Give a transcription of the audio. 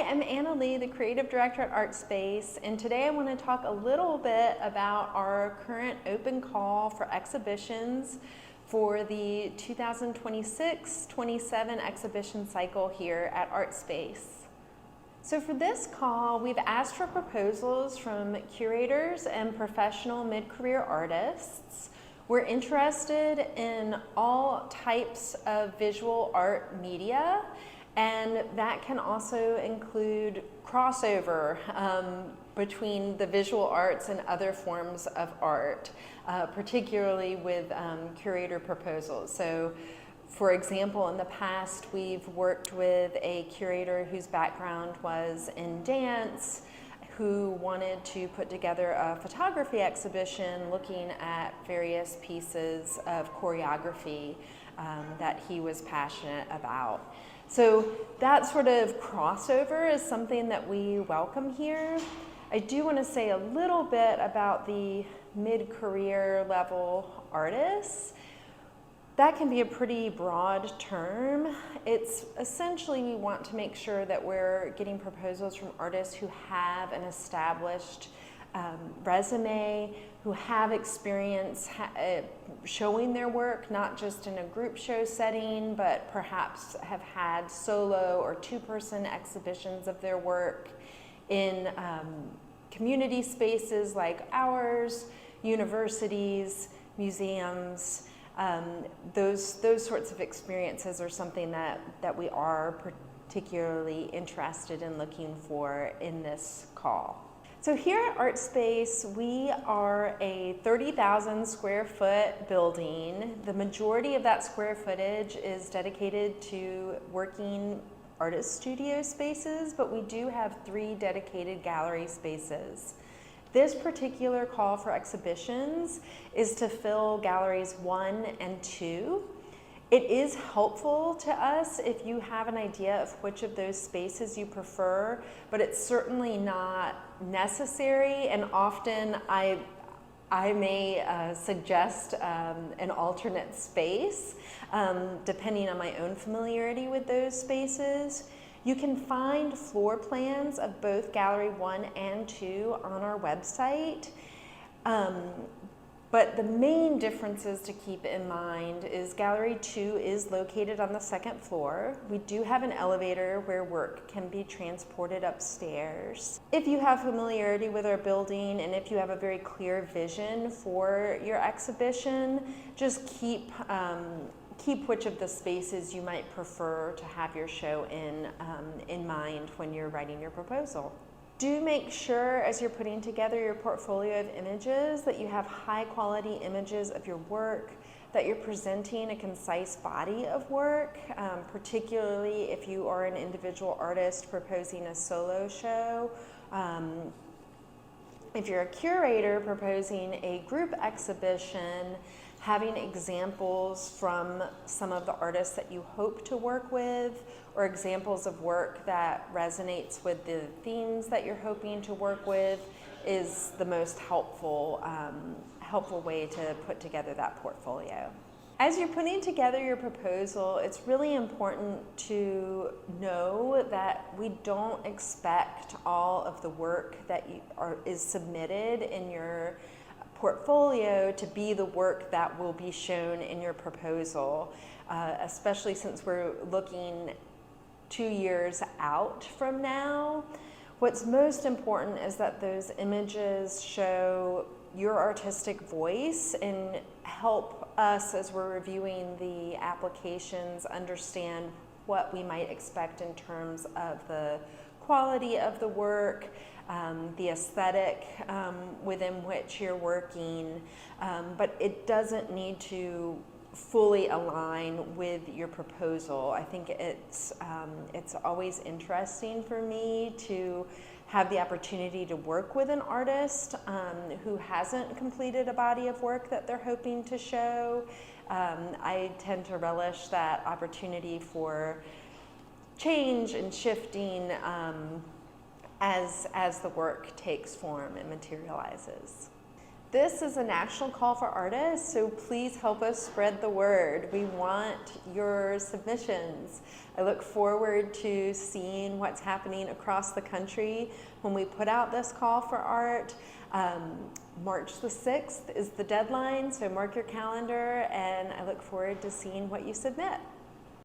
I'm Anna Lee, the Creative Director at Artspace, and today I want to talk a little bit about our current open call for exhibitions for the 2026-27 exhibition cycle here at Artspace. So for this call, we've asked for proposals from curators and professional mid-career artists. We're interested in all types of visual art media, and that can also include crossover between the visual arts and other forms of art, particularly with curator proposals. So, for example, in the past, we've worked with a curator whose background was in dance, who wanted to put together a photography exhibition looking at various pieces of choreography that he was passionate about. So that sort of crossover is something that we welcome here. I do want to say a little bit about the mid-career level artists. That can be a pretty broad term. It's essentially, we want to make sure that we're getting proposals from artists who have an established resume, who have experience showing their work, not just in a group show setting, but perhaps have had solo or two-person exhibitions of their work in community spaces like ours, universities, museums. Those sorts of experiences are something that we are particularly interested in looking for in this call. So here at Artspace, we are a 30,000 square foot building. The majority of that square footage is dedicated to working artist studio spaces, but we do have 3 dedicated gallery spaces. This particular call for exhibitions is to fill galleries 1 and 2. It is helpful to us if you have an idea of which of those spaces you prefer, but it's certainly not necessary, and often I may suggest an alternate space depending on my own familiarity with those spaces. You can find floor plans of both Gallery 1 and 2 on our website. But the main differences to keep in mind is Gallery 2 is located on the 2nd floor. We do have an elevator where work can be transported upstairs. If you have familiarity with our building and if you have a very clear vision for your exhibition, just keep which of the spaces you might prefer to have your show in mind when you're writing your proposal. Do make sure as you're putting together your portfolio of images that you have high quality images of your work, that you're presenting a concise body of work, particularly if you are an individual artist proposing a solo show. If you're a curator proposing a group exhibition, having examples from some of the artists that you hope to work with, or examples of work that resonates with the themes that you're hoping to work with, is the most helpful way to put together that portfolio. As you're putting together your proposal, it's really important to know that we don't expect all of the work that is submitted in your portfolio to be the work that will be shown in your proposal, especially since we're looking 2 years out from now. What's most important is that those images show your artistic voice and help us, as we're reviewing the applications, understand what we might expect in terms of the quality of the work, the aesthetic within which you're working, but it doesn't need to fully align with your proposal. I think it's always interesting for me to have the opportunity to work with an artist who hasn't completed a body of work that they're hoping to show. I tend to relish that opportunity for change and shifting as the work takes form and materializes. This is a national call for artists, so please help us spread the word. We want your submissions. I look forward to seeing what's happening across the country when we put out this call for art. March the 6th is the deadline, so mark your calendar, and I look forward to seeing what you submit.